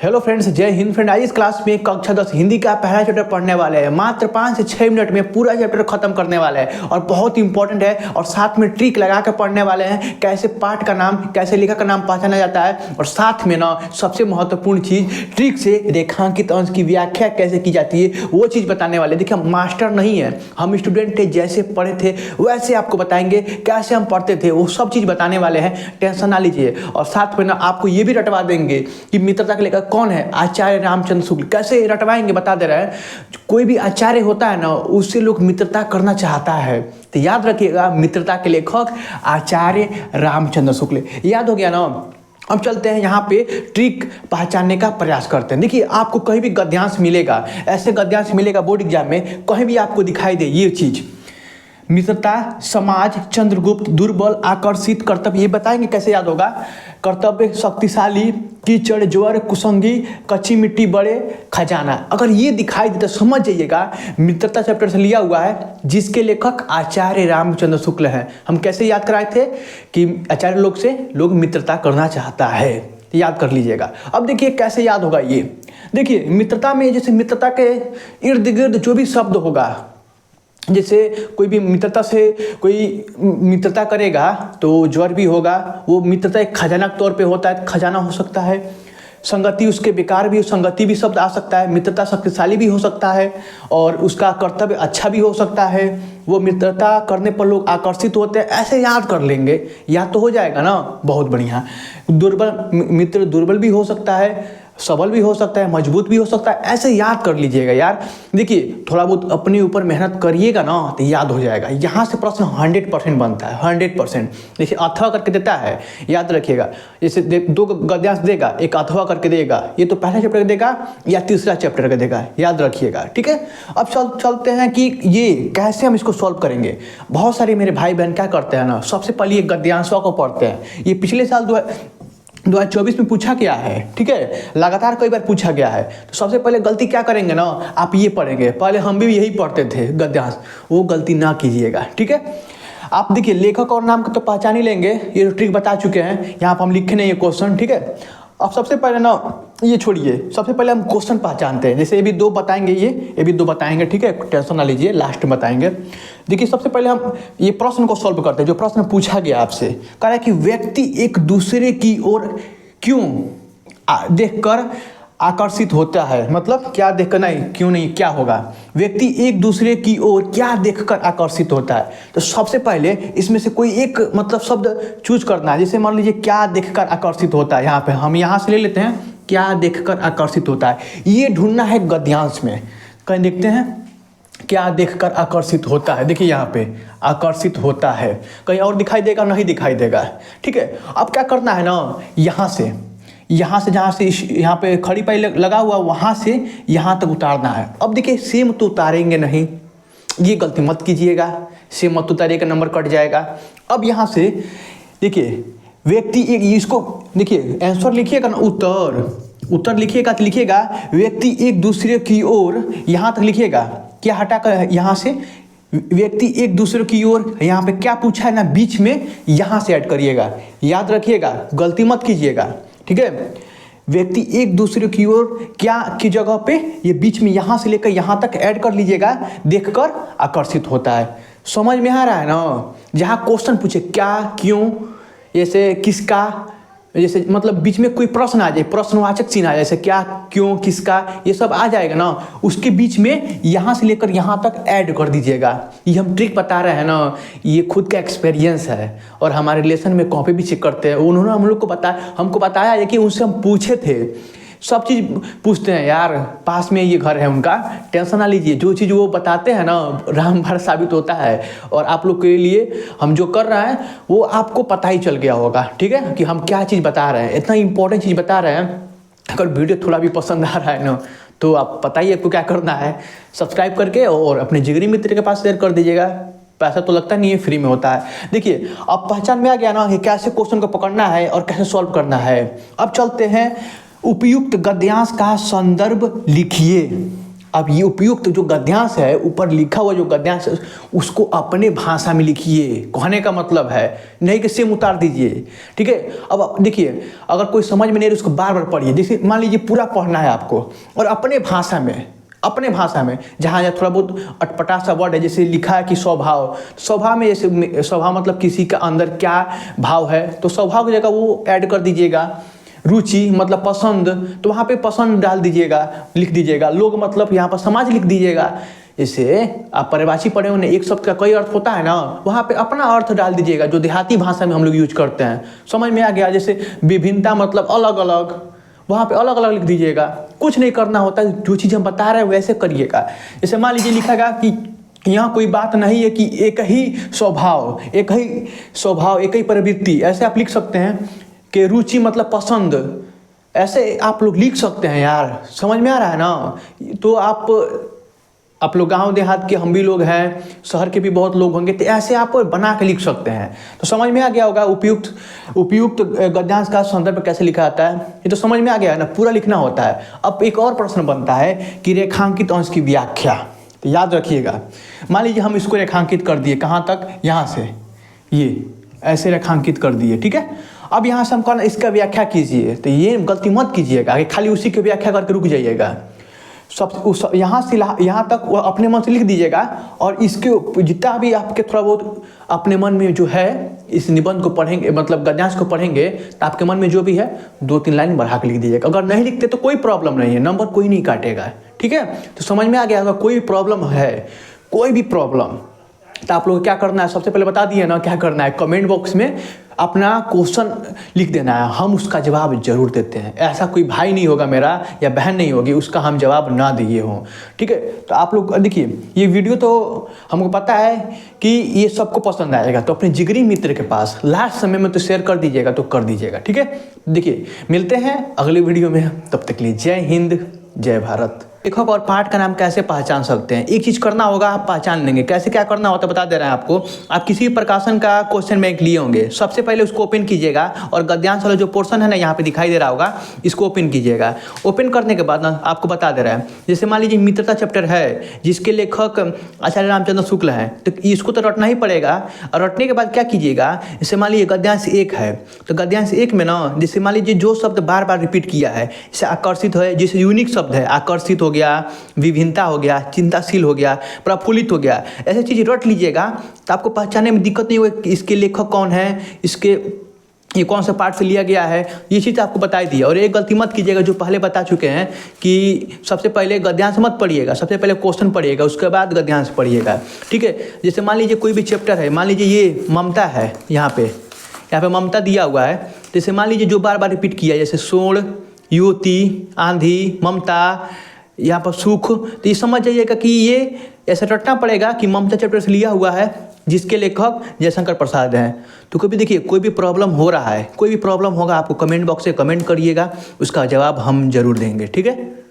Hello friends, जय Hind friend. आज इस क्लास में कक्षा 10 हिंदी का पहला चैप्टर पढ़ने वाले हैं। मात्र 5 से 6 मिनट में पूरा चैप्टर खत्म करने वाले हैं और बहुत इंपॉर्टेंट है। और साथ में ट्रिक लगा कर पढ़ने वाले हैं, कैसे पाठ का नाम, कैसे लेखक का नाम पहचाना जाता है। और साथ में ना सबसे महत्वपूर्ण चीज, ट्रिक से रेखांकित अंश की व्याख्या कैसे की जाती है वो चीज़ बताने वाले। देखिए, हम मास्टर नहीं है, हम स्टूडेंट थे, जैसे पढ़े थे वैसे आपको बताएंगे, कैसे हम पढ़ते थे वो सब चीज़ बताने वाले हैं। टेंशन ना लीजिए। और साथ में ना आपको ये भी रटवा देंगे कि मित्रता का लेखक कौन है, आचार्य रामचंद्र शुक्ल। कैसे रटवाएंगे बता दे रहे हैं। कोई भी आचार्य होता है ना, उससे लोग मित्रता करना चाहता है, तो याद रखिएगा, मित्रता के लेखक आचार्य रामचंद्र शुक्ल। याद हो गया ना। अब चलते हैं यहाँ पे ट्रिक पहचानने का प्रयास करते हैं। देखिए, आपको कहीं भी गद्यांश मिलेगा, ऐसे गद्यांश मिलेगा बोर्ड एग्जाम में, कहीं भी आपको दिखाई दे ये चीज़, मित्रता, समाज, चंद्रगुप्त, दुर्बल, आकर्षित, कर्तव्य, ये बताएंगे कैसे याद होगा। कर्तव्य, शक्तिशाली, कीचड़, ज्वर, कुसंगी, कच्ची मिट्टी, बड़े, खजाना। अगर ये दिखाई दे तो समझ जाइएगा मित्रता चैप्टर से लिया हुआ है, जिसके लेखक आचार्य रामचंद्र शुक्ल हैं। हम कैसे याद कराए थे कि आचार्य लोग से लोग मित्रता करना चाहता है, याद कर लीजिएगा। अब देखिए कैसे याद होगा ये। देखिए, मित्रता में जैसे मित्रता के इर्द गिर्द जो भी शब्द होगा, जैसे कोई भी मित्रता से कोई मित्रता करेगा तो ज्वर भी होगा, वो मित्रता एक खजाना के तौर पे होता है, खजाना हो सकता है। संगति, उसके बेकार भी, संगति भी शब्द आ सकता है। मित्रता शक्तिशाली भी हो सकता है और उसका कर्तव्य अच्छा भी हो सकता है। वो मित्रता करने पर लोग आकर्षित होते हैं, ऐसे याद कर लेंगे, याद तो हो जाएगा ना, बहुत बढ़िया। दुर्बल, मित्र दुर्बल भी हो सकता है, सबल भी हो सकता है, मजबूत भी हो सकता है, ऐसे याद कर लीजिएगा यार। देखिए, थोड़ा बहुत अपने ऊपर मेहनत करिएगा ना तो याद हो जाएगा। यहाँ से प्रश्न 100% बनता है, 100%। देखिए, अथवा करके देता है, याद रखिएगा। जैसे दो गद्यांश देगा, एक अथवा करके देगा, ये तो पहला चैप्टर का देगा या तीसरा चैप्टर का देगा, याद रखिएगा, ठीक है। अब चलते हैं कि ये कैसे हम इसको सॉल्व करेंगे। बहुत सारे मेरे भाई बहन क्या करते हैं ना, सबसे पहले ये गद्यांशों को पढ़ते हैं। ये पिछले साल 2024 में पूछा गया है, ठीक है, लगातार कई बार पूछा गया है। तो सबसे पहले गलती क्या करेंगे ना, आप ये पढ़ेंगे। पहले हम भी यही पढ़ते थे गद्यांश, वो गलती ना कीजिएगा, ठीक है। आप देखिए, लेखक और नाम को तो पहचान ही लेंगे, ये ट्रिक बता चुके हैं। यहाँ पर हम लिखे नहीं ये क्वेश्चन, ठीक है। अब सबसे पहले ना ये छोड़िए, सबसे पहले हम क्वेश्चन पहचानते हैं। जैसे ये भी दो बताएंगे, ये भी दो बताएंगे, ठीक है, टेंशन ना लीजिए, लास्ट में बताएंगे। देखिए, सबसे पहले हम ये प्रश्न को सॉल्व करते हैं। जो प्रश्न पूछा गया आपसे, कह रहा है कि व्यक्ति एक दूसरे की ओर क्यों देखकर आकर्षित होता है। मतलब क्या देखकर, नहीं क्यों नहीं, क्या होगा। व्यक्ति एक दूसरे की ओर क्या देखकर आकर्षित होता है। तो सबसे पहले इसमें से कोई एक मतलब शब्द चूज करना है। जैसे मान लीजिए क्या देखकर आकर्षित होता है, यहाँ पे हम यहाँ से ले लेते हैं, क्या देखकर आकर्षित होता है। ये ढूंढना है गद्यांश में। कहीं देखते हैं, क्या देखकर आकर्षित होता है। देखिए, यहाँ पे आकर्षित होता है, कहीं और दिखाई देगा, नहीं दिखाई देगा, ठीक है। अब क्या करना है ना, यहाँ से जहाँ से यहाँ पे खड़ी पाई लगा हुआ, वहाँ से यहाँ तक उतारना है। अब देखिए, सेम तो उतारेंगे नहीं, ये गलती मत कीजिएगा। सेम मत उतारिएगा, नंबर कट जाएगा। अब यहाँ से देखिए, व्यक्ति एक, इसको देखिए, आंसर लिखिएगा ना, उत्तर लिखिएगा तो लिखिएगा व्यक्ति एक दूसरे की ओर, यहाँ तक लिखिएगा। क्या हटाकर यहाँ से व्यक्ति एक दूसरे की ओर, यहाँ पे क्या पूछा है ना, बीच में यहाँ से ऐड करिएगा, याद रखिएगा, गलती मत कीजिएगा, ठीक है। व्यक्ति एक दूसरे की ओर क्या की जगह पे ये बीच में यहाँ से लेकर यहाँ तक ऐड कर लीजिएगा, देखकर आकर्षित होता है। समझ में आ रहा है ना। जहाँ क्वेश्चन पूछे क्या, क्यों, जैसे किसका, जैसे मतलब बीच में कोई प्रश्न आ जाए, प्रश्नवाचक चिन्ह आ जाए, जैसे क्या, क्यों, किसका, ये सब आ जाएगा ना, उसके बीच में यहाँ से लेकर यहाँ तक ऐड कर दीजिएगा। ये हम ट्रिक बता रहे हैं ना, ये खुद का एक्सपीरियंस है और हमारे रिलेशन में कॉपी भी चेक करते हैं। उन्होंने हम लोग को हमको बताया है कि उनसे हम पूछे थे, सब चीज़ पूछते हैं यार। पास में ये घर है उनका, टेंशन ना लीजिए। जो चीज़ वो बताते हैं ना, रामबाण साबित होता है। और आप लोग के लिए हम जो कर रहे हैं वो आपको पता ही चल गया होगा, ठीक है, कि हम क्या चीज़ बता रहे हैं, इतना इंपॉर्टेंट चीज़ बता रहे हैं। अगर वीडियो थोड़ा भी पसंद आ रहा है ना, तो आप बताइए आपको क्या करना है, सब्सक्राइब करके और अपने जिगरी मित्र के पास शेयर कर दीजिएगा। पैसा तो लगता नहीं है, फ्री में होता है। देखिए, अब पहचान में आ गया ना कि कैसे क्वेश्चन को पकड़ना है और कैसे सॉल्व करना है। अब चलते हैं, उपयुक्त गद्यांश का संदर्भ लिखिए। अब ये उपयुक्त जो गद्यांश है, ऊपर लिखा हुआ जो गद्यांश है, उसको अपने भाषा में लिखिए। कहने का मतलब है नहीं कि सेम उतार दीजिए, ठीक है। अब देखिए, अगर कोई समझ में नहीं रही उसको बार बार पढ़िए। जैसे मान लीजिए पूरा पढ़ना है आपको, और अपने भाषा में जहाँ थोड़ा बहुत अटपटा सा वर्ड है, जैसे लिखा है कि स्वभाव, स्वभाव में जैसे स्वभाव मतलब किसी का अंदर क्या भाव है, तो स्वभाव की जगह वो ऐड कर दीजिएगा। रुचि मतलब पसंद, तो वहाँ पे पसंद डाल दीजिएगा, लिख दीजिएगा। लोग मतलब यहाँ पर समाज लिख दीजिएगा। जैसे आप परिभाषी पढ़े होंगे, एक शब्द का कई अर्थ होता है ना, वहाँ पे अपना अर्थ डाल दीजिएगा जो देहाती भाषा में हम लोग यूज करते हैं। समझ में आ गया। जैसे विभिन्नता मतलब अलग अलग, वहाँ पे अलग अलग लिख दीजिएगा। कुछ नहीं करना होता, जो चीज़ हम बता रहे हैं वैसे करिएगा। जैसे मान लीजिए लिखेगा कि यहाँ कोई बात नहीं है कि एक ही स्वभाव, एक ही प्रवृत्ति, ऐसे आप लिख सकते हैं कि रुचि मतलब पसंद, ऐसे आप लोग लिख सकते हैं यार। समझ में आ रहा है ना। तो आप लोग गांव देहात के, हम भी लोग हैं, शहर के भी बहुत लोग होंगे, तो ऐसे आप बना के लिख सकते हैं। तो समझ में आ गया होगा उपयुक्त गद्यांश का संदर्भ कैसे लिखा जाता है, ये तो समझ में आ गया है ना। पूरा लिखना होता है। अब एक और प्रश्न बनता है कि रेखांकित अंश की व्याख्या। तो याद रखिएगा, मान लीजिए हम इसको रेखांकित कर दिए, कहाँ तक, यहाँ से ये ऐसे रेखांकित कर दिए, ठीक है। अब यहाँ से हम कहना इसका व्याख्या कीजिए, तो ये गलती मत कीजिएगा कि खाली उसी की व्याख्या करके रुक जाइएगा। यहाँ से यहाँ तक वो अपने मन से लिख दीजिएगा, और इसके जितना भी आपके थोड़ा बहुत अपने मन में जो है, इस निबंध को पढ़ेंगे, मतलब गद्यांश को पढ़ेंगे, तो आपके मन में जो भी है 2-3 लाइन बढ़ा के लिख दीजिएगा। अगर नहीं लिखते तो कोई प्रॉब्लम नहीं है, नंबर कोई नहीं काटेगा, ठीक है। तो समझ में आ गया। अगर कोई प्रॉब्लम है, कोई भी प्रॉब्लम, तो आप लोग को क्या करना है, सबसे पहले बता दिए ना क्या करना है, कमेंट बॉक्स में अपना क्वेश्चन लिख देना है, हम उसका जवाब जरूर देते हैं। ऐसा कोई भाई नहीं होगा मेरा या बहन नहीं होगी उसका हम जवाब ना दिए हों, ठीक है। तो आप लोग देखिए, ये वीडियो तो हमको पता है कि ये सबको पसंद आएगा, तो अपने जिगरी मित्र के पास लास्ट समय में तो शेयर कर दीजिएगा, तो कर दीजिएगा, ठीक है। देखिए, मिलते हैं अगले वीडियो में, तब तक के लिए जय हिंद, जय भारत। लेखक और पाठ का नाम कैसे पहचान सकते हैं? एक चीज़ करना होगा, आप पहचान लेंगे। कैसे क्या करना होता है बता दे रहे हैं आपको। आप किसी प्रकाशन का क्वेश्चन बैंक लिए होंगे, सबसे पहले उसको ओपन कीजिएगा, और गद्यांश वाला जो पोर्शन है ना, यहाँ पे दिखाई दे रहा होगा, इसको ओपन कीजिएगा। ओपन करने के बाद ना आपको बता दे रहा है, जैसे मान लीजिए मित्रता चैप्टर है, जिसके लेखक आचार्य रामचंद्र शुक्ल हैं, तो इसको तो रटना ही पड़ेगा। और रटने के बाद क्या कीजिएगा, जैसे मान लीजिए गद्यांश 1 है, तो गद्यांश 1 में ना, जैसे मान लीजिए जो शब्द बार बार रिपीट किया है, जैसे आकर्षित है, जैसे यूनिक शब्द है, आकर्षित हो गया, विभिन्नता हो गया, चिंताशील हो गया, प्रफुल्लित हो गया, ऐसे चीज़ रट लीजिएगा, तो आपको पहचानने में दिक्कत नहीं होगी कि इसके लेखक कौन है, इसके ये कौन सा पार्ट से लिया गया है, ये चीज़ आपको बताई दी है। और एक गलती मत कीजिएगा जो पहले बता चुके हैं कि सबसे पहले गद्यांश मत पढ़िएगा, सबसे पहले क्वेश्चन पढ़िएगा, उसके बाद गद्यांश पढ़िएगा, ठीक है। जैसे मान लीजिए कोई भी चैप्टर है, मान लीजिए ये ममता है, यहाँ पे ममता दिया हुआ है, जैसे मान लीजिए जो बार बार रिपीट किया, जैसे सोण, युवती, आंधी, ममता, यहाँ पर सुख, तो ये समझ जाइएगा कि ये ऐसा रटना पड़ेगा कि ममता चैप्टर से लिया हुआ है, जिसके लेखक जयशंकर प्रसाद हैं। तो कभी देखिए, कोई भी प्रॉब्लम हो रहा है, कोई भी प्रॉब्लम होगा, आपको कमेंट बॉक्स से कमेंट करिएगा, उसका जवाब हम जरूर देंगे, ठीक है।